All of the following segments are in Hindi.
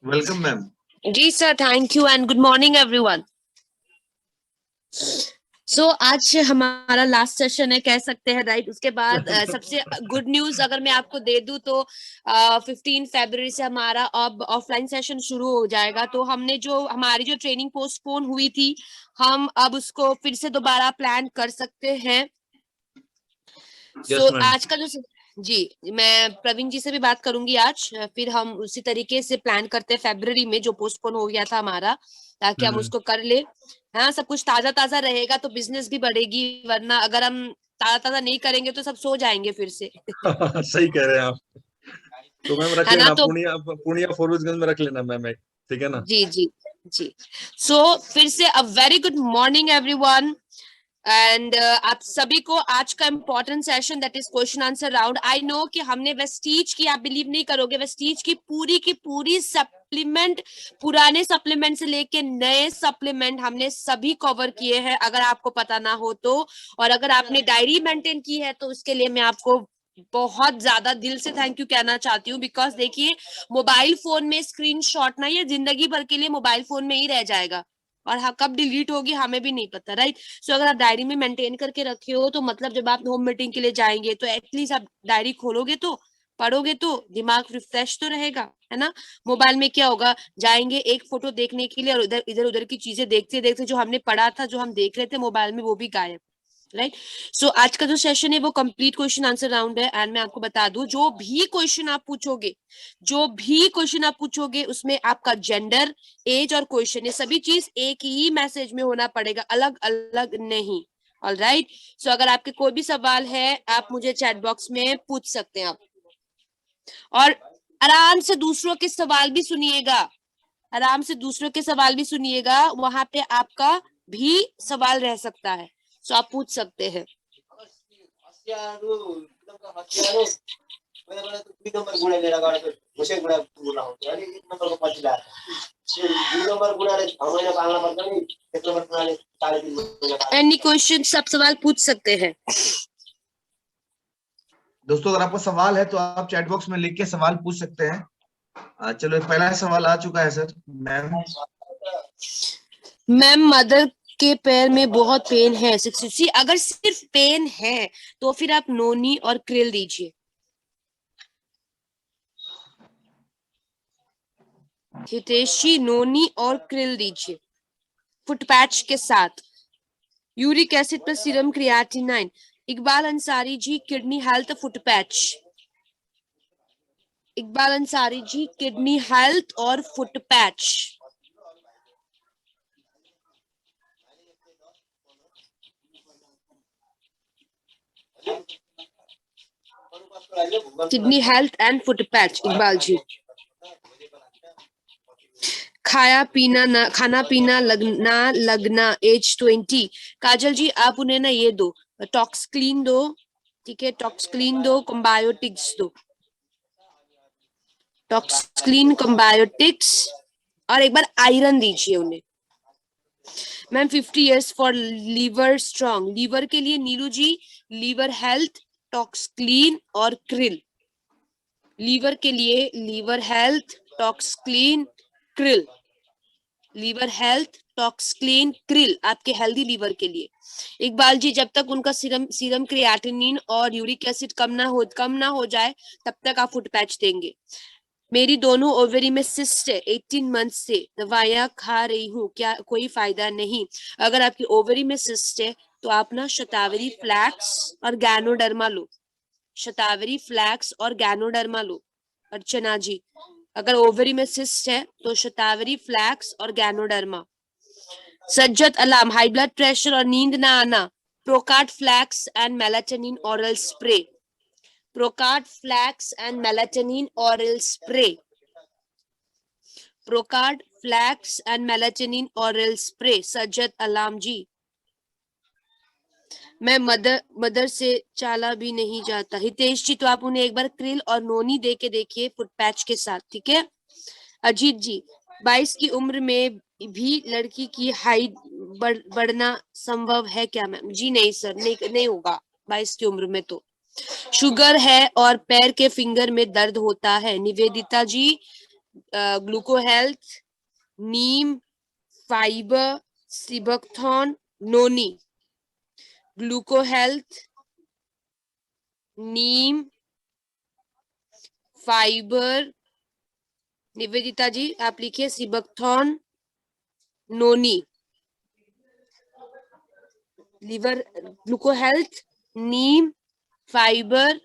Welcome ma'am. जी sir, thank you and good morning everyone. So आज हमारा लास्ट सेशन है, कह सकते हैं, राइट। उसके बाद सबसे गुड न्यूज अगर मैं आपको दे दूं तो 15 फरवरी से हमारा अब ऑफलाइन सेशन शुरू हो जाएगा। तो हमने जो हमारी जो ट्रेनिंग पोस्टपोन हुई थी, हम अब उसको फिर से दोबारा प्लान कर सकते हैं। Yes, आज का जो जी, मैं प्रवीण जी से भी बात करूंगी आज, फिर हम उसी तरीके से प्लान करते हैं फरवरी में जो पोस्टपोन हो गया था हमारा, ताकि हम उसको कर ले। हाँ, सब कुछ ताजा ताजा रहेगा तो बिजनेस भी बढ़ेगी, वरना अगर हम ताजा ताजा नहीं करेंगे तो सब सो जाएंगे फिर से। सही कह रहे हैं आप। तो मैम रख है ना? लेना, तो पूर्णिया फॉरवर्ड्सगंज में रख लेना मैम एक, ठीक है ना? जी जी जी। सो फिर से a very good morning everyone and आप सभी को आज का important session that is question answer round. I know कि हमने वेस्टीज की, आप बिलीव नहीं करोगे, वेस्टीज की पूरी सप्लीमेंट, पुराने सप्लीमेंट से लेके नए सप्लीमेंट हमने सभी कवर किए हैं, अगर आपको पता ना हो तो। और अगर आपने डायरी मेंटेन की है तो उसके लिए मैं आपको बहुत ज्यादा दिल से थैंक यू कहना चाहती हूँ। बिकॉज देखिए, मोबाइल फोन में स्क्रीनशॉट ना ये जिंदगी भर के लिए मोबाइल फोन में ही रह जाएगा, और हाँ, कब डिलीट होगी हमें भी नहीं पता, राइट। सो अगर आप डायरी में मेंटेन करके रखे हो तो मतलब जब आप होम मीटिंग के लिए जाएंगे तो एटलीस्ट आप डायरी खोलोगे तो, पढ़ोगे तो, दिमाग रिफ्रेश तो रहेगा, है ना। मोबाइल में क्या होगा, जाएंगे एक फोटो देखने के लिए और इधर इधर उधर की चीजें देखते देखते जो हमने पढ़ा था, जो हम देख रहे थे मोबाइल में, वो भी गायब, राइट। सो आज का जो सेशन है वो कंप्लीट क्वेश्चन आंसर राउंड है। एंड मैं आपको बता दूं, जो भी क्वेश्चन आप पूछोगे उसमें आपका जेंडर, एज और क्वेश्चन, ये सभी चीज एक ही मैसेज में होना पड़ेगा, अलग अलग नहीं। All right. सो अगर आपके कोई भी सवाल है आप मुझे चैट बॉक्स में पूछ सकते हैं आप, और आराम से दूसरों के सवाल भी सुनिएगा, वहां पे आपका भी सवाल रह सकता है, सो आप पूछ सकते हैं। एनी क्वेश्चन, सब सवाल पूछ सकते हैं। दोस्तों अगर आपको सवाल है तो आप चैट बॉक्स में लिख के सवाल पूछ सकते हैं। चलो पहला सवाल आ चुका है सर। मैम, मदर के पैर में बहुत पेन है, 60। अगर सिर्फ पेन है तो फिर आप नोनी और क्रिल दीजिए। हितेशी, नोनी और क्रिल दीजिए फुट पैच के साथ। Uric acid plus serum creatinine. Iqbal Ansari ji, kidney health foot patch. Iqbal Ansari ji, kidney health और foot patch. Kidney health and foot patch, Iqbal ji. खाना पीना लगना एज 20। काजल जी, आप उन्हें ना ये दो, टॉक्स क्लीन दो, ठीक है, टॉक्स क्लीन दो, कम्बायोटिक्स दो, टॉक्स क्लीन, कम्बायोटिक्स, और एक बार आयरन दीजिए उन्हें। Ma'am 50 years for liver strong, liver के लिए Neelu ji, liver health, tox clean और क्रिल। लीवर के लिए liver health, tox clean, krill. Liver health, tox clean, krill आपके हेल्दी लीवर के लिए। इकबाल जी, जब तक उनका सीरम क्रिएटिनिन और यूरिक एसिड कम ना हो जाए तब तक आप फुट पैच देंगे। मेरी दोनों ओवरी में सिस्ट है, 18 मंथ से दवाइयां खा रही हूँ, क्या कोई फायदा नहीं? अगर आपकी ओवरी में सिस्ट है तो आप ना शतावरी फ्लैक्स और गैनोडर्मा लो, शतावरी फ्लैक्स और गैनोडर्मा लो। अर्चना जी, अगर ओवरी में सिस्ट है तो शतावरी फ्लैक्स और ganoderma. Sajjat Alam, high blood pressure और नींद ना आना, Procard flax and melatonin oral spray. Procard flax and melatonin oral spray. Procard flax and melatonin oral spray, Sajjat Alam ji. मैं मदर से चाला भी नहीं जाता। हितेश जी, तो आप उन्हें एक बार क्रिल और नोनी दे के देखिए फुट पैच के साथ, ठीक है। अजीत जी, 22 की उम्र में भी लड़की की हाइट बढ़ना संभव है क्या मैम? जी नहीं सर, नहीं होगा 22 की उम्र में तो। शुगर है और पैर के फिंगर में दर्द होता है, Nivedita ji gluco health, neem, fibre, sea buckthorn, noni. Gluco health, neem, fibre, Nivedita ji आप लिखिए sea buckthorn, noni. Liver gluco health, neem, fibre,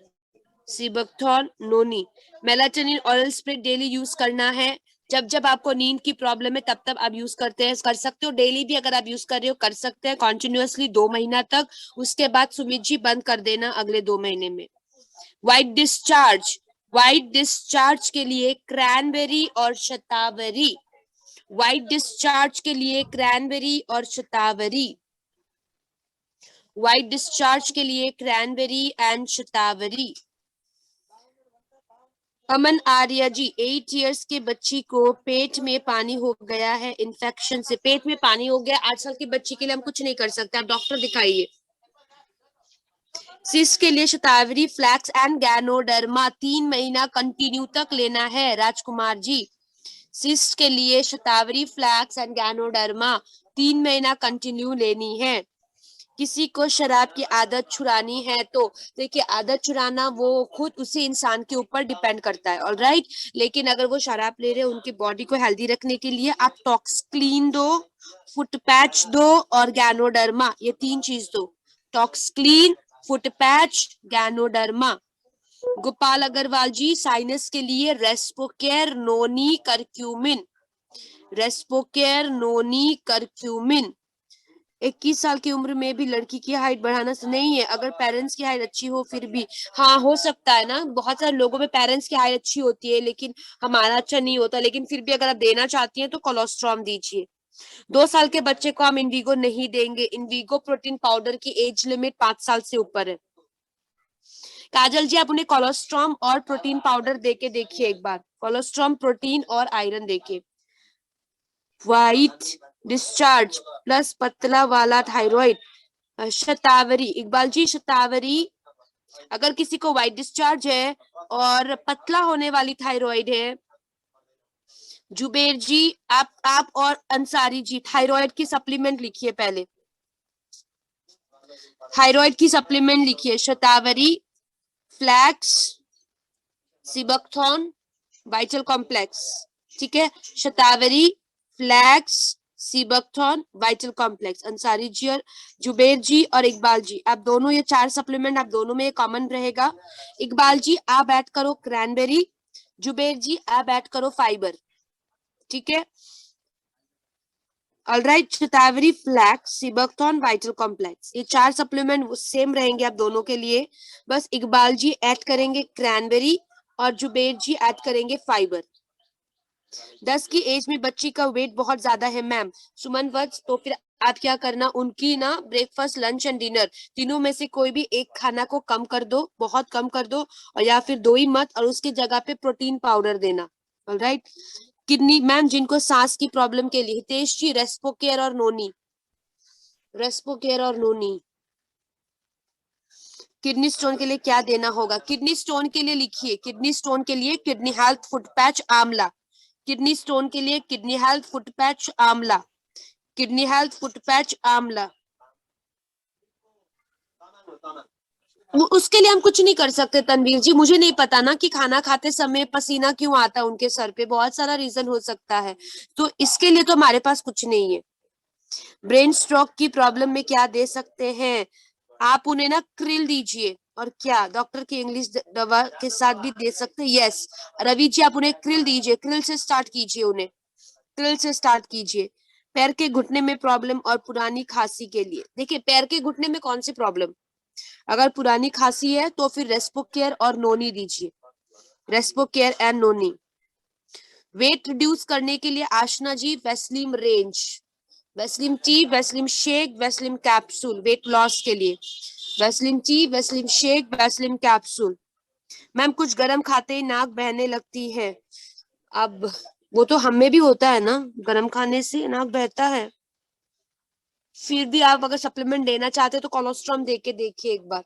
sea buckthorn, noni. Melatonin oil spray daily use करना है। जब जब आपको नींद की प्रॉब्लम है तब तब आप यूज कर सकते हो। डेली भी अगर आप यूज कर रहे हो कर सकते हैं, कॉन्टिन्यूअसली 2 महीना तक। उसके बाद सुमित जी बंद कर देना अगले 2 महीने में। व्हाइट डिस्चार्ज के लिए क्रैनबेरी और शतावरी। व्हाइट डिस्चार्ज के लिए क्रैनबेरी और शतावरी। व्हाइट डिस्चार्ज के लिए cranberry and shatavari. Aman Arya ji 8 years के बच्ची को पेट में पानी हो गया है इन्फेक्शन से। पेट में पानी हो गया 8 साल की बच्ची के लिए हम कुछ नहीं कर सकते, आप डॉक्टर दिखाइए। सिस्ट के लिए शतावरी, फ्लैक्स एंड गैनोडर्मा 3 महीना कंटिन्यू तक लेना है राजकुमार जी। सिस्ट के लिए शतावरी, फ्लैक्स एंड गैनोडर्मा 3 महीना कंटिन्यू लेनी है। किसी को शराब की आदत छुड़ानी है तो देखिए, आदत छुड़ाना वो खुद उसी इंसान के ऊपर डिपेंड करता है, ऑलराइट। लेकिन अगर वो शराब ले रहे हैं उनकी बॉडी को हेल्दी रखने के लिए आप टॉक्सक्लीन दो, फुट पैच दो और गैनोडर्मा, ये 3 चीज दो। Toxclean, foot patch, ganoderma. Gopal Agarwal ji sinus के लिए रेस्पोकेयर, नोनी, करक्यूमिन। रेस्पोकेयर, नोनी, करक्यूमिन। 21 साल की उम्र में भी लड़की की हाइट बढ़ाना नहीं है, अगर पेरेंट्स की हाइट अच्छी हो फिर भी। हाँ हो सकता है ना, बहुत सारे लोगों में पेरेंट्स की हाइट अच्छी होती है लेकिन हमारा अच्छा नहीं होता, लेकिन फिर भी अगर आप देना चाहती हैं तो कोलोस्ट्रॉम दीजिए। 2 साल के बच्चे को हम इनवीगो नहीं देंगे, इनवीगो प्रोटीन पाउडर की एज लिमिट 5 साल से ऊपर है। काजल जी आप उन्हें कोलोस्ट्रॉम और प्रोटीन पाउडर देके देखिए एक बार, कोलोस्ट्रॉम, प्रोटीन और आयरन देके। व्हाइट डिस्चार्ज प्लस पतला वाला थायराइड, शतावरी। इकबाल जी शतावरी, अगर किसी को व्हाइट डिस्चार्ज है और पतला होने वाली थायराइड है। जुबेर जी आप और अंसारी जी थायराइड की सप्लीमेंट लिखिए, पहले थायराइड की सप्लीमेंट लिखिए। Shatavari, flex, sea buckthorn, vital complex, ठीक है। शतावरी, flex, sea buckthorn, vital complex. Ansari ji और जुबेर जी और इकबाल जी आप दोनों, ये 4 सप्लीमेंट आप दोनों में कॉमन रहेगा। इकबाल जी आप ऐड करो क्रैनबेरी, जुबेर जी आप ऐड करो फाइबर, ठीक है। ऑलराइट, शतावरी, फ्लैक्स, सिबकथॉन, वाइटल कॉम्प्लेक्स, ये 4 सप्लीमेंट सेम रहेंगे आप दोनों के लिए। बस इकबाल जी ऐड करेंगे क्रैनबेरी और जुबेर जी ऐड करेंगे फाइबर। 10 की एज में बच्ची का वेट बहुत ज्यादा है मैम, सुमन वत्स, तो फिर आप क्या करना, उनकी ना ब्रेकफास्ट, लंच एंड डिनर तीनों में से कोई भी एक खाना को कम कर दो, बहुत कम कर दो, और या फिर दो ही मत, और उसकी जगह पे प्रोटीन पाउडर देना। ऑलराइट। किडनी मैम जिनको सांस की प्रॉब्लम के लिए, हितेश जी रेस्पोकेयर और नोनी, रेस्पोकेयर और नोनी। किडनी स्टोन के लिए क्या देना होगा, किडनी स्टोन के लिए लिखिए, किडनी स्टोन के लिए किडनी हेल्थ फुट पैच आंवला। किडनी स्टोन के लिए किडनी हेल्थ फुट पैच आंवला, किडनी हेल्थ फुट पैच आंवला। उसके लिए हम कुछ नहीं कर सकते तनवीर जी, मुझे नहीं पता ना कि खाना खाते समय पसीना क्यों आता है उनके सर पे, बहुत सारा रीजन हो सकता है, तो इसके लिए तो हमारे पास कुछ नहीं है। ब्रेन स्ट्रोक की प्रॉब्लम में क्या दे सकते हैं, आप उन्हें ना क्रिल दीजिए, और क्या डॉक्टर की इंग्लिश दवा के साथ भी दे सकते हैं। यस रवि जी आप उन्हें क्रिल दीजिए, क्रिल से स्टार्ट कीजिए, उन्हें क्रिल से स्टार्ट कीजिए। पैर के घुटने में प्रॉब्लम और पुरानी खांसी के लिए, देखिए पैर के घुटने में कौन सी प्रॉब्लम, अगर पुरानी खांसी है तो फिर रेस्पोकेयर और नोनी दीजिए, Respocare and noni. Weight reduce करने के लिए Aashna ji Weslim range, Weslim tea, Weslim shake, Weslim capsule, weight loss के लिए Weslim tea, Weslim shake, Weslim capsule. Ma'am कुछ गरम खाते ही नाक बहने लगती है, अब वो तो हमें भी होता है ना, गरम खाने से नाक बहता है। फिर भी आप अगर सप्लीमेंट देना चाहते हो तो कोलोस्ट्रॉम दे के देखिए एक बार।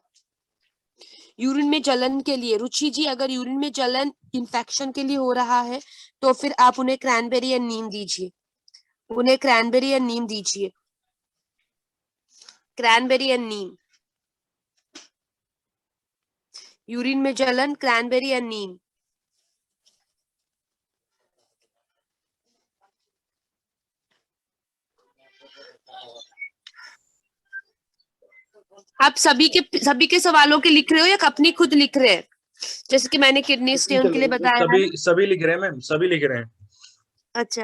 यूरिन में जलन के लिए रुचि जी, अगर यूरिन में जलन इन्फेक्शन के लिए हो रहा है तो फिर आप उन्हें क्रैनबेरी या नीम दीजिए, उन्हें क्रैनबेरी या नीम दीजिए, क्रैनबेरी या नीम, यूरिन में जलन क्रैनबेरी या नीम। आप सभी के सवालों के लिख रहे हो या अपनी खुद लिख रहे हैं? जैसे कि मैंने किडनी स्टोन के लिए बताया है। सभी लिख रहे हैं मैम, सभी लिख रहे हैं। अच्छा,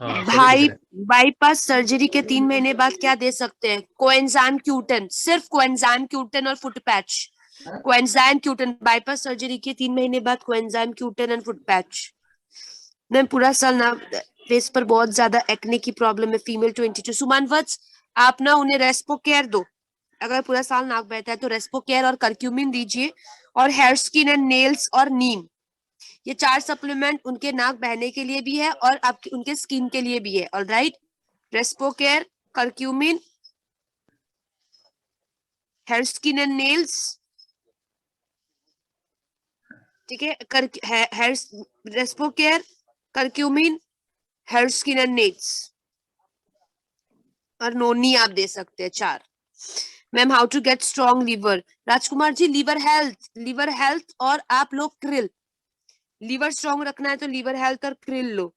हाँ, सभी लिख भाई रहे हैं। बाईपास सर्जरी के 3 महीने बाद क्या दे सकते हैं? कोएंजाइम क्यूटन, सिर्फ कोएंजाइम क्यूटन और foot patch. Coenzyme Q ten, bypass surgery के 3 महीने बाद coenzyme Q ten and foot patch. मैं पूरा साल ना फेस पर बहुत ज्यादा एक्ने की प्रॉब्लम है, फीमेल 22। सुमन वत्स, आप ना उन्हें रेस्पो केयर दो, अगर पूरा साल नाक बहता है तो रेस्पो केयर और करक्यूमिन दीजिए, और हेयर स्किन एंड नेल्स और नीम, ये 4 सप्लीमेंट उनके नाक बहने के लिए भी है और आपके उनके स्किन के लिए भी है। Alright, respo care, curcumin, hair skin and nails, ठीक है, hair respo care, curcumin, hair skin and nails, और नोनी आप दे सकते हैं 4। Ma'am how to get strong liver? Rajkumar ji, liver health और आप लोग क्रिल, लीवर स्ट्रॉन्ग रखना है तो लीवर हेल्थ और क्रिल लो।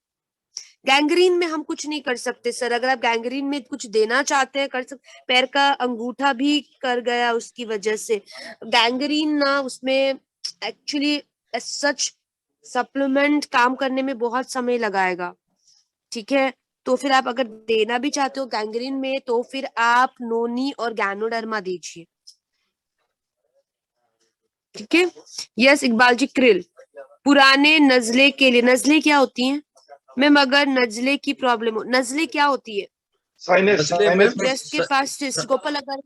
गैंग्रीन में हम कुछ नहीं कर सकते सर, अगर आप गैंग्रीन में कुछ देना चाहते हैं कर सकते, पैर का अंगूठा भी कर गया उसकी वजह से। गैंग्रीन ना उसमें एक्चुअली सच सप्लीमेंट काम करने में बहुत समय लगाएगा, ठीक है? तो फिर आप अगर देना भी चाहते हो गैंग्रीन में तो फिर आप नोनी और गैनोडर्मा दीजिए, ठीक है? यस इकबाल जी, क्रिल पुराने नजले के लिए। नजले क्या होती हैं मैम? अगर नजले की प्रॉब्लम हो, नजले क्या होती है? साइनस, साइनस में ब्रेस्ट के पास सिस्ट, गोपाल अगर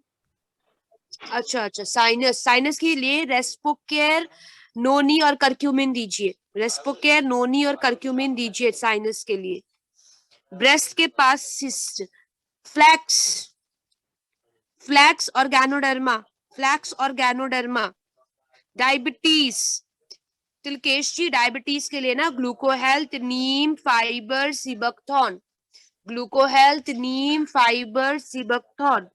अच्छा साइनस, साइनस के लिए रेस्पो केयर, नोनी और करक्यूमिन दीजिए, रेस्पो केयर, नोनी और करक्यूमिन दीजिए साइनस के लिए। ब्रेस्ट के पास सिस्ट, फ्लैक्स, फ्लैक्स और गैनोडर्मा, फ्लैक्स और गैनोडर्मा। डायबिटीज, तिलकेश जी, डायबिटीज के लिए ना ग्लूको health, neem, fibre, sea buckthorn, ग्लूको health, neem, fibre, sea buckthorn,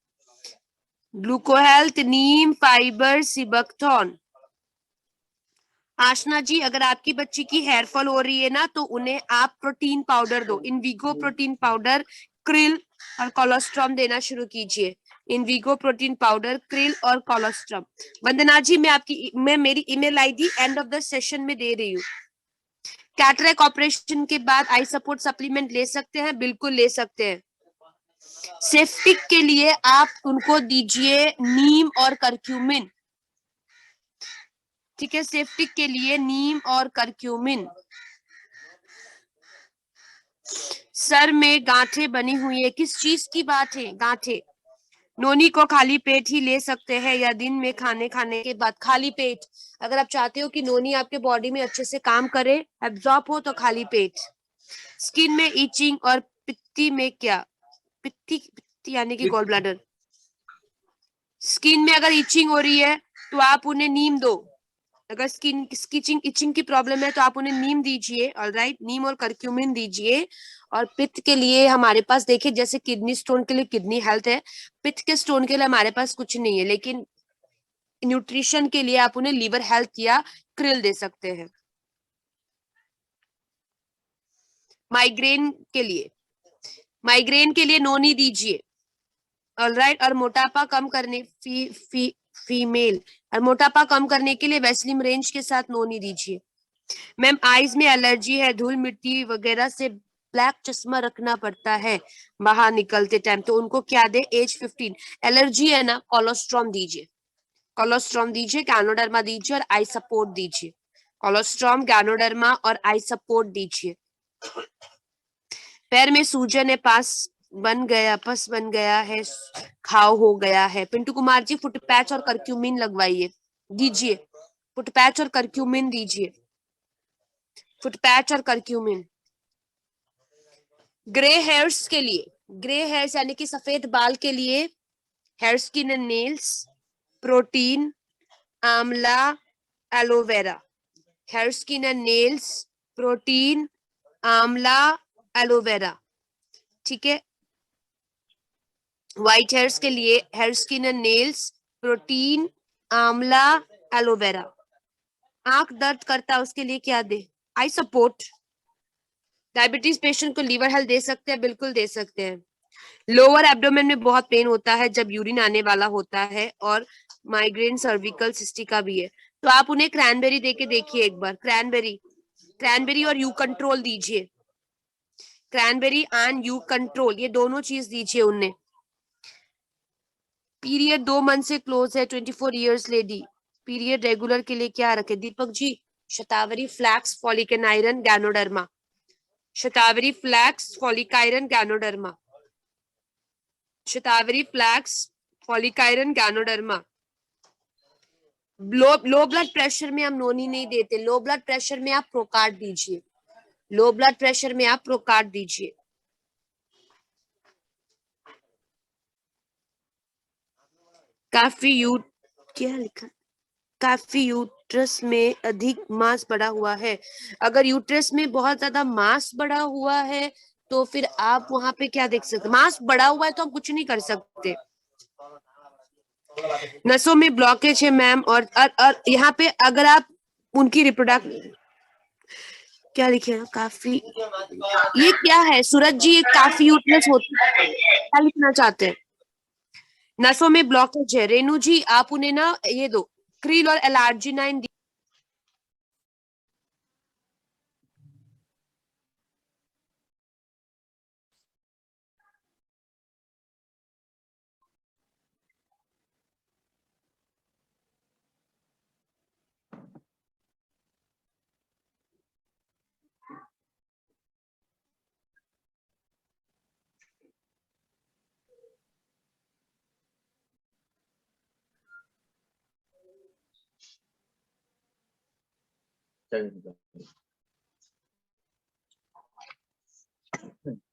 ग्लूको health, neem, fibre, sea buckthorn. आशना जी, अगर आपकी बच्ची की हेयर फॉल हो रही है ना तो उन्हें आप प्रोटीन पाउडर दो, इनविगो प्रोटीन पाउडर, क्रिल और कोलोस्ट्रॉम देना शुरू कीजिए, इनविगो प्रोटीन पाउडर, क्रिल और कोलोस्ट्रॉम। वंदना जी, मैं मेरी email ID end of the session में दे रही हूँ। कैटरेक्ट ऑपरेशन के बाद आई सपोर्ट सप्लीमेंट ले सकते हैं, बिल्कुल ले सकते हैं। सेफ्टिक के लिए आप उनको दीजिए नीम और करक्यूमिन, ठीक है? सेफ्टिक के लिए नीम और करक्यूमिन। सर में गांठें बनी हुई है, किस चीज की बात है? गांठें। नोनी को खाली पेट ही ले सकते हैं या दिन में खाने के बाद? खाली पेट, अगर आप चाहते हो कि नोनी आपके बॉडी में अच्छे से काम करे, एब्जॉर्ब हो, तो खाली पेट। स्किन में इचिंग और पित्ती में क्या? पित्ती यानी कि गॉल ब्लैडर। स्किन में अगर इचिंग हो रही है तो आप उन्हें नीम दो, अगर स्किन इचिंग की प्रॉब्लम है तो आप उन्हें नीम दीजिए। ऑलराइट, नीम और करक्यूमिन दीजिए। और पित्त के लिए हमारे पास देखिए, जैसे किडनी स्टोन के लिए किडनी हेल्थ है, पित्त के स्टोन के लिए हमारे पास कुछ नहीं है, लेकिन न्यूट्रिशन के लिए आप उन्हें लीवर हेल्थ या क्रिल दे सकते हैं। माइग्रेन के लिए नोनी दीजिए। ऑलराइट, और मोटापा कम करने फीमेल और मोटापा कम करने के लिए वैसलीन रेंज के साथ नोनी दीजिए। मैम आईज में एलर्जी है, धूल मिट्टी वगैरह से ब्लैक चश्मा रखना पड़ता है बाहर निकलते टाइम, तो उनको क्या दे? एज 15 एलर्जी है ना, कोलोस्ट्रॉम दीजिए, कोलोस्ट्रॉम दीजिए, गैनोडर्मा दीजिए और आई सपोर्ट दीजिए। कोलोस्ट्रॉम, गैनोडर्मा और आई सपोर्ट दीजिए। पैर में सूजन है, पस बन गया है, घाव हो गया है। पिंटू कुमार जी, फुट पैच और करक्यूमिन लगवाइए, दीजिए फुट पैच और करक्यूमिन दीजिए, फुट पैच और करक्यूमिन। ग्रे हेयर्स के लिए, ग्रे हेयर्स यानी कि सफेद बाल के लिए, hair skin and nails, protein, amla, aloe vera. Hair skin and nails, protein, amla, aloe vera. ठीक है, व्हाइट हेयर्स के लिए hair skin and nails, protein, amla, aloe vera. आंख दर्द करता है उसके लिए क्या दे? Eye support. डायबिटीज पेशेंट को लीवर हेल्थ दे सकते हैं, बिल्कुल दे सकते हैं। लोअर एब्डोमेन में बहुत पेन होता है जब यूरिन आने वाला होता है, और माइग्रेन, सर्विकल सिस्टिका भी है, तो आप उन्हें क्रैनबेरी देके देखिए एक बार। क्रैनबेरी और यू कंट्रोल दीजिए। क्रैनबेरी एंड यू कंट्रोल, ये दोनों चीज दीजिए उन्हें। पीरियड 2 मंथ से क्लोज है, 24 इयर्स लेडी। पीरियड रेगुलर के लिए क्या रखे Deepak ji? Shatavari, flax, folic and iron, ganoderma. Shatavari, flax, folic iron, ganoderma. Shatavari, flax, folic iron, ganoderma. Low blood pressure में हम नोनी नहीं देते। लो ब्लड प्रेशर में आप प्रोकार्ड दीजिए। लो ब्लड प्रेशर में आप प्रोकार्ड दीजिए। क्या लिखा? काफी यूट्रस में अधिक मांस बढ़ा हुआ है। अगर यूट्रस में बहुत ज्यादा मांस बढ़ा हुआ है तो फिर आप वहां पे क्या देख सकते? मांस बढ़ा हुआ है तो हम कुछ नहीं कर सकते। नसों में ब्लॉकेज है मैम, और यहाँ पे अगर आप उनकी रिप्रोडक्ट क्या लिखे हैं? काफी, ये क्या है सूरज जी? काफी यूट्रस होता है, क्या लिखना चाहते हैं? नसों में ब्लॉकेज है। रेनू जी आप उन्हें ना ये दो, क्रील और एलार्जिनाइन।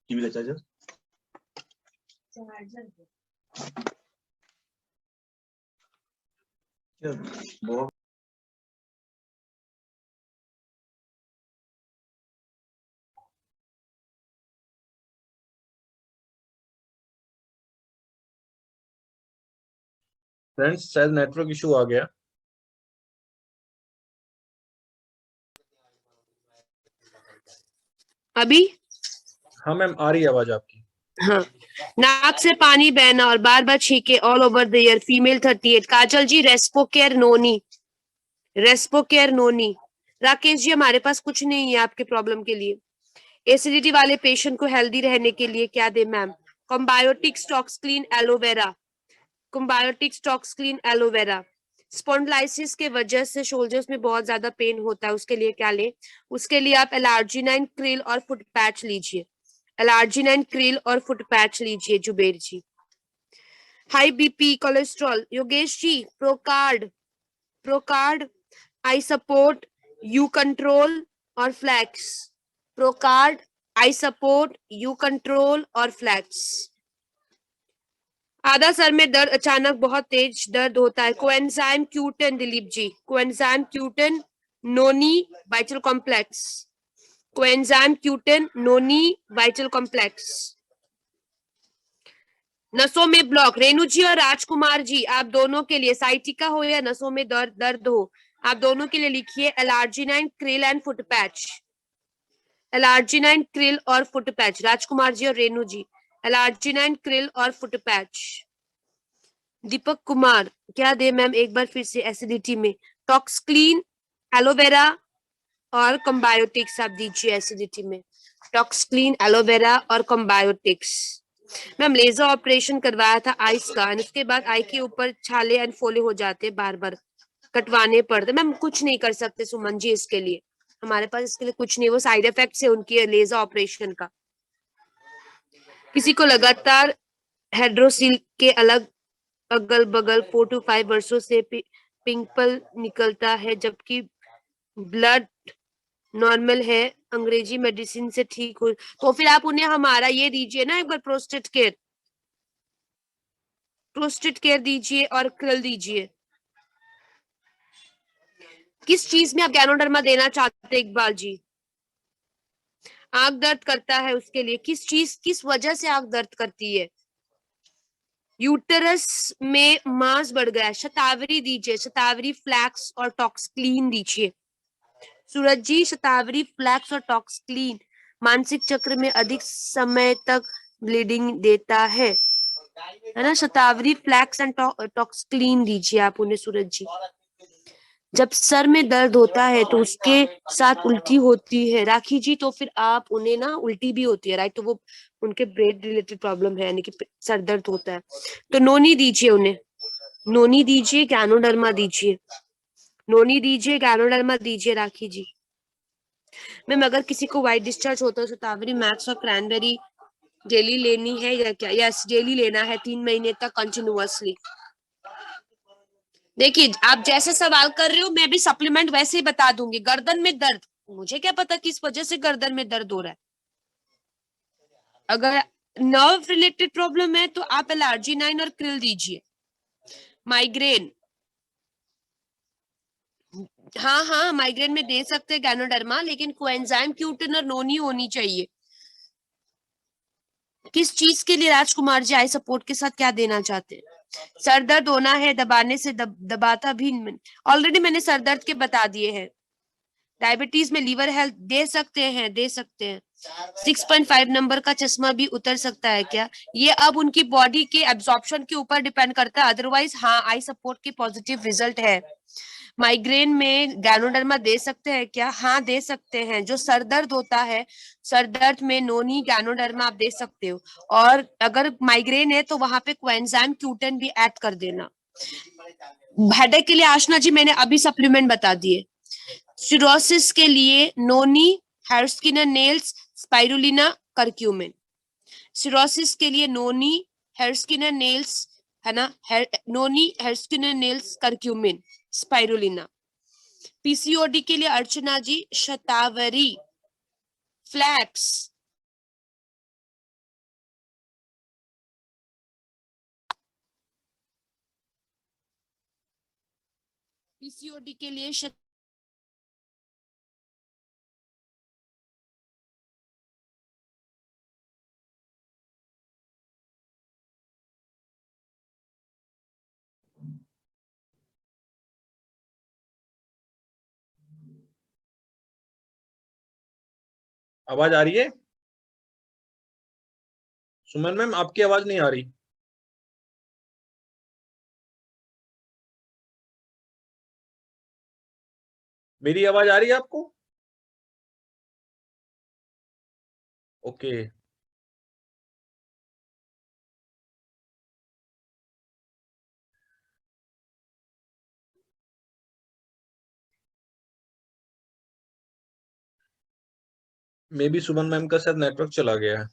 टीवी का चार्जर बहुत फ्रेंड्स शायद नेटवर्क इशू आ गया। अभी हाँ मैम आ रही है आवाज आपकी। हाँ, नाक से पानी बहना और बार बार छींके all over the year, female 38। काजल जी रेस्पोकेयर नोनी, रेस्पोकेयर नोनी। राकेश जी हमारे पास कुछ नहीं है आपके प्रॉब्लम के लिए। एसिडिटी वाले पेशेंट को हेल्दी रहने के लिए क्या दे मैम? कॉम्बायोटिक्स, टॉक्सक्लीन, एलोवेरा। कॉम्बायोटिक्स, टॉक्सक्लीन, एलोवेरा। स्पॉन्डिलाइसिस के वजह से शोल्डर्स में बहुत ज्यादा पेन होता है, उसके लिए क्या ले? उसके लिए आप एलार्जिनाइन, क्रिल और फुट पैच लीजिए। एलार्जिनाइन, क्रिल और फुट पैच लीजिए Zuber ji. High BP, cholesterol, Yogesh ji Procard, Procard, eye support, U control और flax. Procard, eye support, U control और फ्लैक्स। आधा सर में दर्द, अचानक बहुत तेज दर्द होता है, coenzyme Q10 Dilip ji. Coenzyme Q10 noni vital complex. Coenzyme Q10 noni vital complex. नसों में ब्लॉक, रेणु जी और राजकुमार जी आप दोनों के लिए, साइटिका हो या नसों में दर्द हो, आप दोनों के लिए लिखिए L arginine, krill and foot patch. L arginine, krill और फुट पैच। राजकुमार जी और रेणु जी, एलार्जिनाइन, क्रिल और फुट पैच। दीपक कुमार क्या दे मैम एक बार फिर से? एसिडिटी में टॉक्सक्लीन, एलोवेरा और कॉम्बायोटिक्स आप दीजिए एसिडिटी में। टॉक्सक्लीन, एलोवेरा और कॉम्बायोटिक्स। मैम लेजर ऑपरेशन करवाया था आईज का, उसके बाद आई के ऊपर छाले एंड फोले हो जाते, बार बार कटवाने पड़ते। मैम कुछ नहीं कर सकते सुमन जी इसके लिए, हमारे पास इसके लिए कुछ नहीं, वो साइड इफेक्ट है उनकी लेजर ऑपरेशन का। किसी को लगातार हाइड्रोसिल के अगल बगल 4 to 5 वर्षों से पिंपल निकलता है जबकि ब्लड नॉर्मल है, अंग्रेजी मेडिसिन से ठीक हो, तो फिर आप उन्हें हमारा ये दीजिए ना एक बार, प्रोस्टेट केयर, प्रोस्टेट केयर दीजिए और क्रिल दीजिए। किस चीज में आप गैनोडर्मा देना चाहते हैं इकबाल जी? आंख दर्द करता है, उसके लिए किस चीज, किस वजह से आंख दर्द करती है? यूटरस में मांस बढ़ गया है। शतावरी दीजिए, शतावरी फ्लैक्स और टॉक्सक्लीन दीजिए। सूरज जी, शतावरी फ्लैक्स और टॉक्सक्लीन मानसिक चक्र में अधिक समय तक ब्लीडिंग देता है ना? शतावरी फ्लैक्स एंड टॉक्सक्लीन दीजिए आप उन्हें सूरज जी। जब सर में दर्द होता है तो उसके साथ उल्टी होती है राखी जी, तो फिर आप उन्हें ना, उल्टी भी होती है राइट, तो वो उनके ब्रेन रिलेटेड प्रॉब्लम है, यानी कि सर दर्द होता है, तो नोनी दीजिए उन्हें, नोनी दीजिए, गैनोडर्मा दीजिए, नोनी दीजिए, गैनोडर्मा दीजिए राखी जी। मैम अगर किसी को व्हाइट डिस्चार्ज होता है तो शतावरी मैक्स और क्रैनबेरी डेली लेनी है या क्या? यस, डेली लेना है 3 महीने तक कंटिन्यूअसली। देखिए आप जैसे सवाल कर रहे हो मैं भी सप्लीमेंट वैसे ही बता दूंगी। गर्दन में दर्द, मुझे क्या पता किस वजह से गर्दन में दर्द हो रहा है। अगर नर्व रिलेटेड प्रॉब्लम है तो आप एलर्जिनाइन और क्रिल दीजिए। माइग्रेन, हाँ माइग्रेन में दे सकते हैं गैनोडर्मा, लेकिन कोएंजाइम क्यूटिन और नोनी होनी चाहिए। किस चीज के लिए राजकुमार जी आई सपोर्ट के साथ क्या देना चाहते हैं? सर दर्द होना है, दबाने से दबाता भी, ऑलरेडी मैंने सर दर्द के बता दिए हैं। डायबिटीज में लीवर हेल्थ दे सकते हैं, दे सकते हैं। 6.5 नंबर का चश्मा भी उतर सकता है क्या? ये अब उनकी बॉडी के एब्जॉर्प्शन के ऊपर डिपेंड करता है, अदरवाइज हाँ आई सपोर्ट की पॉजिटिव रिजल्ट है। माइग्रेन में गैनोडर्मा दे सकते हैं क्या? हाँ दे सकते हैं। जो सर दर्द होता है, सर दर्द में नोनी गैनोडर्मा आप दे सकते हो, और अगर माइग्रेन है तो वहां पे कोएंजाइम क्यूटिन भी ऐड कर देना। हेडेक के लिए आशना जी मैंने अभी सप्लीमेंट बता दिए। सिरोसिस के लिए noni, hair skin and nails, spirulina, curcumin. Cirrhosis के लिए noni, hair skin and nails, है ना, noni, hair skin and nails, curcumin, spirulina. PCOD के लिए अर्चना जी शतावरी फ्लैक्स। पीसीओडी के लिए आवाज आ रही है? सुमन मैम आपकी आवाज नहीं आ रही। मेरी आवाज आ रही है आपको? Okay. May be Suman ma'am का शायद नेटवर्क चला गया है।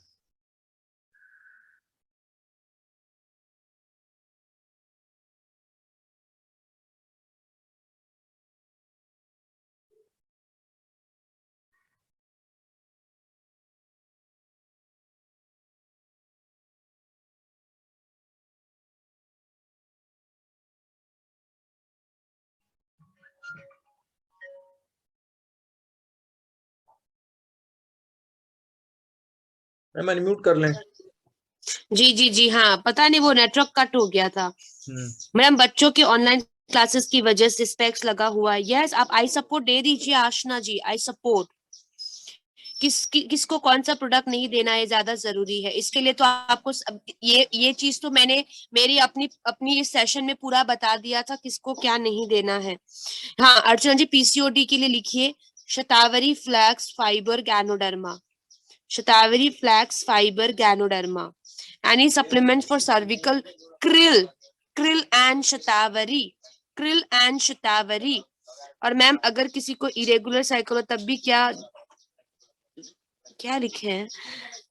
मैम अनम्यूट कर लें। जी हाँ, पता नहीं वो नेटवर्क कट हो गया था। मैडम बच्चों के ऑनलाइन क्लासेस की वजह से स्पेक्स लगा हुआ है। यस, आप आई सपोर्ट दे दीजिए आशना जी, आई सपोर्ट। किसको कौन सा प्रोडक्ट नहीं देना है ज्यादा जरूरी है, इसके लिए तो आपको ये चीज तो मैंने मेरी अपनी इस सेशन में पूरा बता दिया था किसको क्या नहीं देना है। हाँ अर्चना जी, पीसीओडी के लिए लिखिए Shatavari flax fibre ganoderma, Shatavari flax fibre ganoderma. Any supplement for cervical, krill, krill and Shatavari, krill and Shatavari. और मैम अगर किसी को इरेगुलर साइकिल हो तब भी क्या क्या लिखे हैं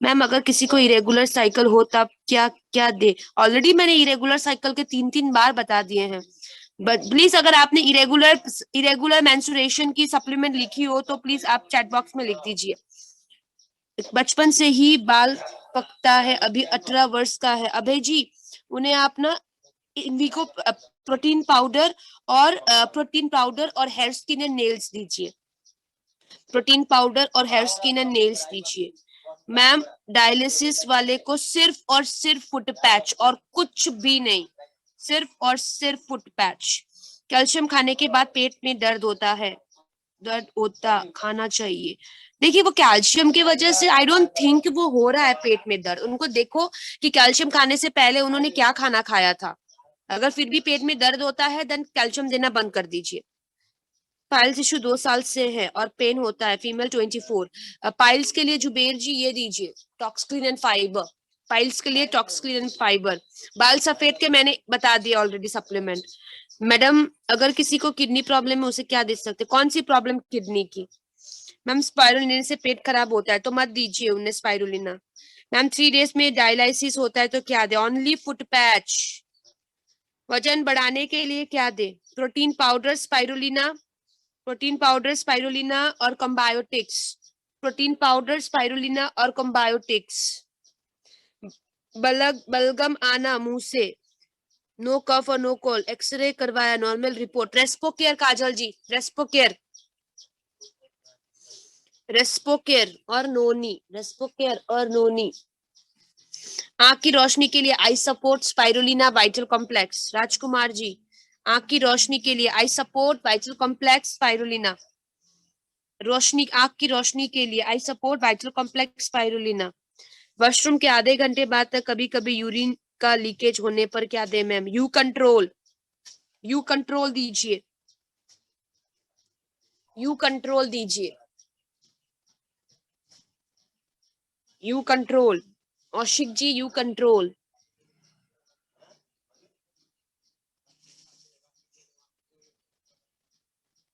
मैम? अगर किसी को इरेगुलर साइकिल हो तब क्या क्या दे? ऑलरेडी मैंने इरेगुलर साइकिल के 3 बार बता दिए हैं। बट प्लीज अगर आपने इरेगुलर मेंस्ट्रुएशन की सप्लीमेंट लिखी हो तो प्लीज आप चैट बॉक्स में लिख दीजिए। बचपन से ही बाल पकता है, अभी 18 वर्ष का है। अभय जी, उन्हें आप ना इनविको प्रोटीन पाउडर और हेयर स्किन एंड नेल्स दीजिए, प्रोटीन पाउडर और हेयर स्किन एंड नेल्स दीजिए। मैम डायलिसिस वाले को सिर्फ और सिर्फ फुट पैच और कुछ भी नहीं, सिर्फ और सिर्फ फुट पैच। कैल्शियम खाने के बाद पेट में दर्द होता खाना चाहिए। देखिए वो कैल्शियम की वजह से आई डोंट थिंक वो हो रहा है पेट में दर्द। उनको देखो कि कैल्शियम खाने से पहले उन्होंने क्या खाना खाया था। अगर फिर भी पेट में दर्द होता है देन कैल्शियम देना बंद कर दीजिए। पाइल्स इशू 2 साल से है और पेन होता है, फीमेल 24। पाइल्स के लिए जुबेर जी ये दीजिए टॉक्सक्लिन एंड फाइबर, पाइल्स के लिए टॉक्सक्लिन एंड फाइबर। बाल सफेद के मैंने बता दिया ऑलरेडी सप्लीमेंट। मैडम अगर किसी को किडनी प्रॉब्लम है उसे क्या दे सकते, कौन सी प्रॉब्लम किडनी की? मैम स्पाइरुलिना से पेट खराब होता है तो मत दीजिए उन्हें स्पाइरुलिना। मैम 3 डेज में डायलिसिस होता है तो क्या दे? Only foot patch. वजन बढ़ाने के लिए क्या दे? Protein powder spirulina, protein powder spirulina और कम्बायोटिक्स, प्रोटीन पाउडर स्पाइरुलिना और कम्बायोटिक्स। बलगम आना मुंह से, नो कफ और नो कोल्ड, एक्सरे करवाया नॉर्मल रिपोर्ट। रेस्पो केयर काजल जी, रेस्पो केयर, रेस्पो केयर और नोनी, रेस्पो केयर और नोनी। आंख की रोशनी के लिए eye support spirulina vital complex. Rajkumar ji आंख की रोशनी के लिए eye support vital complex spirulina. रोशनी आंख की रोशनी के लिए eye support vital complex spirulina. Washroom के आधे घंटे बाद तक कभी कभी यूरिन का लीकेज होने पर क्या दे ma'am? U control, U control दीजिए, यू कंट्रोल दीजिए, U control. Aushik ji U control.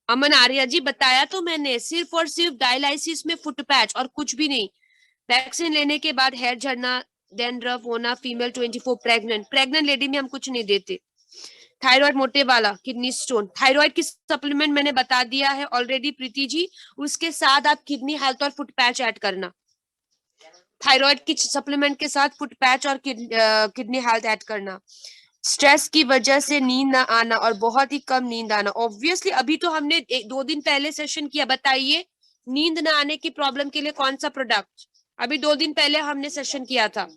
Aman Arya ji बताया तो मैंने, सिर्फ और सिर्फ डायलाइसिस में फुट पैच और कुछ भी नहीं। वैक्सीन लेने के बाद हेयर झड़ना, डैंड्रफ होना, फीमेल 24 प्रेग्नेंट लेडी में हम कुछ नहीं देते। थायराइड मोटे वाला, किडनी स्टोन, थायराइड की सप्लीमेंट मैंने बता दिया है ऑलरेडी प्रीति जी। उसके साथ आप किडनी हेल्थ और फुट पैच ऐड करना। थायराइड की सप्लीमेंट के साथ फुट पैच और किडनी हेल्थ ऐड करना। स्ट्रेस की वजह से नींद ना आना और बहुत ही कम नींद आना, ऑब्वियसली अभी तो हमने 2 दिन पहले सेशन किया। बताइए नींद ना आने की प्रॉब्लम के लिए कौन सा प्रोडक्ट? अभी 2 दिन पहले हमने सेशन किया था।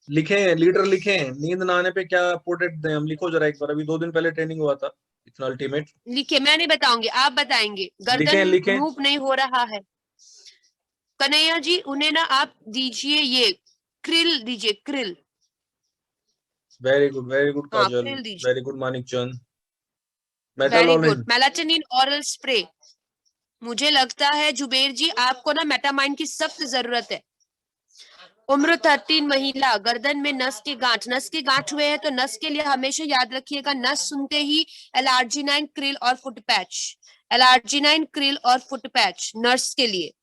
लिखें लीडर, लिखें नींद ना आने पे क्या प्रोडक्ट दें हम, लिखो जरा एक बार। अभी 2 दिन पहले ट्रेनिंग हुआ था, इतना अल्टीमेट। लिखिए, मैं नहीं बताऊंगी आप बताएंगे। लिखें गर्दन लिखें। मूव नहीं हो रहा है कन्हैया जी, उन्हें ना आप दीजिए ये क्रिल दीजिए, क्रिल। वेरी गुड हाँ काजल, क्रिल दीजिए। Very good Manik Chand. Very good. Melatonin. Melatonin oral spray. मुझे लगता है जुबेर जी आपको ना मेटामाइन की सख्त जरूरत है। उम्र 13 महिला, गर्दन में नस की गांठ हुए हैं तो नस के लिए हमेशा याद रखिएगा, नस सुनते ही एलार्जिनाइन क्रिल और फुट पैच, एलार्जिनाइन क्रिल और फुट पैच नर्स के लिए।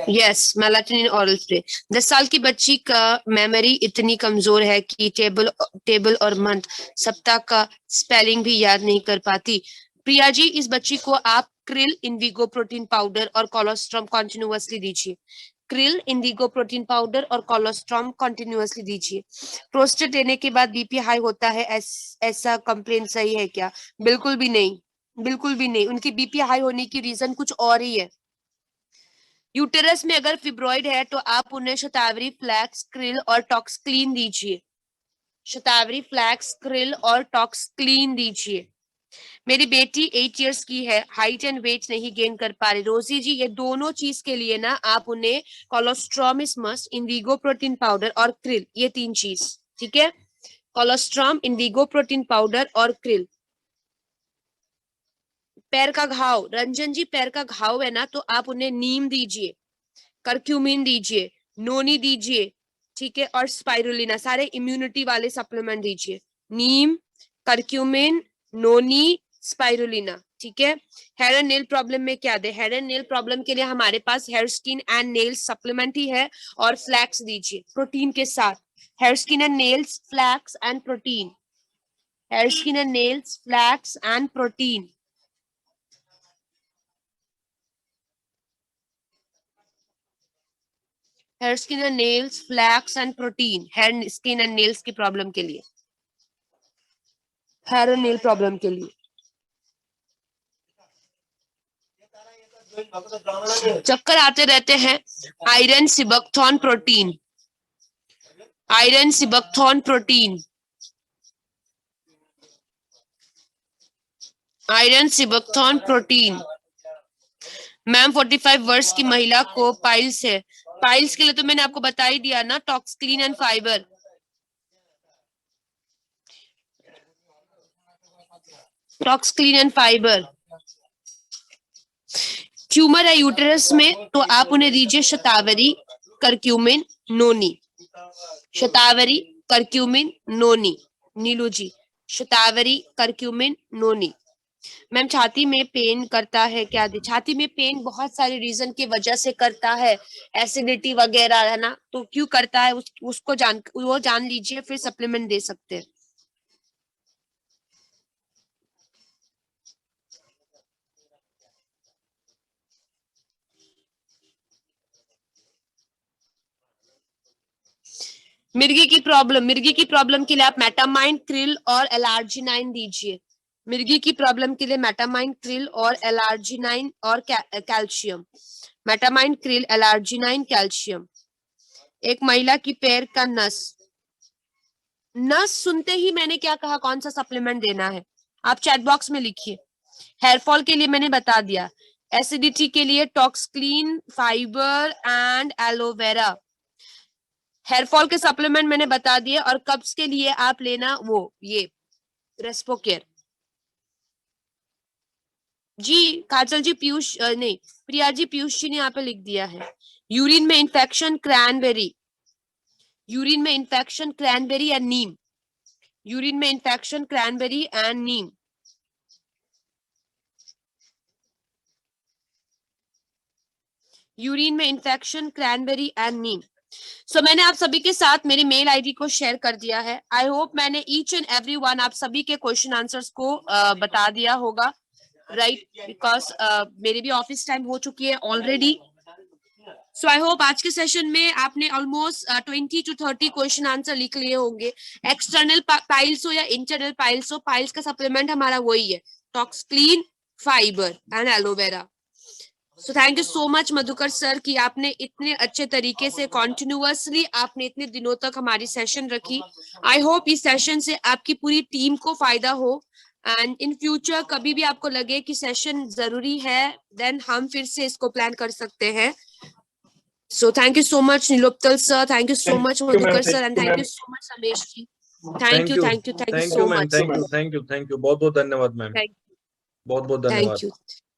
Yes melatonin oral spray. 10 साल की बच्ची का मेमोरी इतनी कमजोर है कि टेबल और मंथ सप्ताह का स्पेलिंग भी याद नहीं कर पाती। प्रिया जी इस बच्ची को आप क्रिल इंडिगो प्रोटीन पाउडर और कोलोस्ट्रम कॉन्टिन्यूअसली दीजिए, क्रिल इंडिगो प्रोटीन पाउडर और कोलोस्ट्रम कॉन्टिन्यूअसली दीजिए। प्रोस्टेट लेने के बाद बीपी हाई होता है, ऐसा कंप्लेन सही है क्या? बिल्कुल भी नहीं, बिल्कुल भी नहीं। उनकी बीपी हाई होने की रीजन कुछ और ही है। यूटेरस में अगर फिब्रॉइड है तो आप उन्हें शतावरी फ्लैक्स क्रिल और टॉक्सक्लीन दीजिए, शतावरी फ्लैक्स क्रिल और टॉक्सक्लीन दीजिए। मेरी बेटी 8 इयर्स की है, हाइट एंड वेट नहीं गेन कर पा रही। रोजी जी ये दोनों चीज के लिए ना आप उन्हें colostrum is must, Indigo protein powder और क्रिल, ये 3 चीज, ठीक है? कोलोस्ट्रॉम, इंडिगो प्रोटीन पाउडर और क्रिल। पैर का घाव, रंजन जी पैर का घाव है ना तो आप उन्हें नीम दीजिए, करक्यूमिन दीजिए, नोनी दीजिए, ठीक है? और स्पाइरुलिना, सारे इम्यूनिटी वाले सप्लीमेंट दीजिए। नीम, करक्यूमिन, नोनी, स्पाइरुलिना, ठीक है? हेयर एंड नेल प्रॉब्लम में क्या दे? हेयर एंड नेल प्रॉब्लम के लिए हमारे पास hair skin and nails supplement ही है और फ्लैक्स दीजिए प्रोटीन के साथ। Hair skin and nails, flax and protein, hair skin and nails, flax and protein. Hair skin and nails, flax and protein, hair skin and nails की प्रॉब्लम के लिए, हेयर एंड नेल प्रॉब्लम के लिए। चक्कर आते रहते हैं, iron sea buckthorn protein, iron sea buckthorn protein, iron sea buckthorn protein. Ma'am 45 वर्ष की महिला को पाइल्स है, पाइल्स के लिए तो मैंने आपको बता ही दिया ना, Toxclean and fibre, Toxclean and fibre. Tumour है यूटेरस में तो आप उन्हें दीजिए Shatavari, curcumin, noni, Shatavari, curcumin, noni. Neelu ji, Shatavari, curcumin, noni. Ma'am छाती में पेन करता है क्या दे? छाती में पेन बहुत सारे रीजन की वजह से करता है, एसिडिटी वगैरह है ना, तो क्यों करता है उसको वो जान लीजिए, फिर सप्लीमेंट दे सकते हैं। मिर्गी की प्रॉब्लम के लिए आप मेटामाइन, क्रिल और एलार्जिनाइन दीजिए। मिर्गी की प्रॉब्लम के लिए मेटामाइन, क्रिल और एलार्जिनाइन और कैल्शियम, मेटामाइन, क्रिल, एलार्जिनाइन, कैल्शियम। एक महिला की पैर का नस, नस सुनते ही मैंने क्या कहा, कौन सा सप्लीमेंट देना है, आप चैट बॉक्स में लिखिए। हेयर फॉल के लिए मैंने बता दिया, एसिडिटी के लिए Toxclean, fibre and aloe vera. Hair fall के सप्लीमेंट मैंने बता दिए, और कब्ज के लिए आप लेना वो ये रेस्पोकेयर। जी काजल जी, पीयूष नहीं, प्रिया जी, पीयूष जी ने यहाँ पे लिख दिया है। यूरिन में इंफेक्शन, क्रैनबेरी, यूरिन में infection, cranberry and neem, urine में infection, cranberry and neem. Urine में infection, cranberry and neem. So मैंने आप सभी के साथ मेरी मेल आईडी को शेयर कर दिया है। आई होप मैंने ईच एंड एवरी वन आप सभी के क्वेश्चन आंसर्स को बता दिया होगा, राइट, बिकॉज मेरी भी ऑफिस टाइम हो चुकी है ऑलरेडी। सो आई होप आज के सेशन में आपने ऑलमोस्ट 20 to 30 क्वेश्चन आंसर लिख लिए होंगे। एक्सटर्नल पाइल्स हो या इंटरनल पाइल्स हो, पाइल्स का सप्लीमेंट हमारा वही है, Toxclean, fibre and aloe vera. So thank you so much Madhukar sir कि आपने इतने अच्छे तरीके से कॉन्टिन्यूअसली आपने इतने दिनों तक हमारी सेशन रखी। आई होप इस सेशन से आपकी पूरी टीम को फायदा हो, एंड इन फ्यूचर कभी भी आपको लगे कि सेशन जरूरी है, देन हम फिर से इसको प्लान कर सकते हैं। So thank you so much Nilotpal sir, thank you so much Madhukar sir, and thank you so much Ramesh ji. Thank you thank you so ma'am, much. Thank you बहुत बहुत धन्यवाद मैम, बहुत बहुत धन्यवाद। Thank you.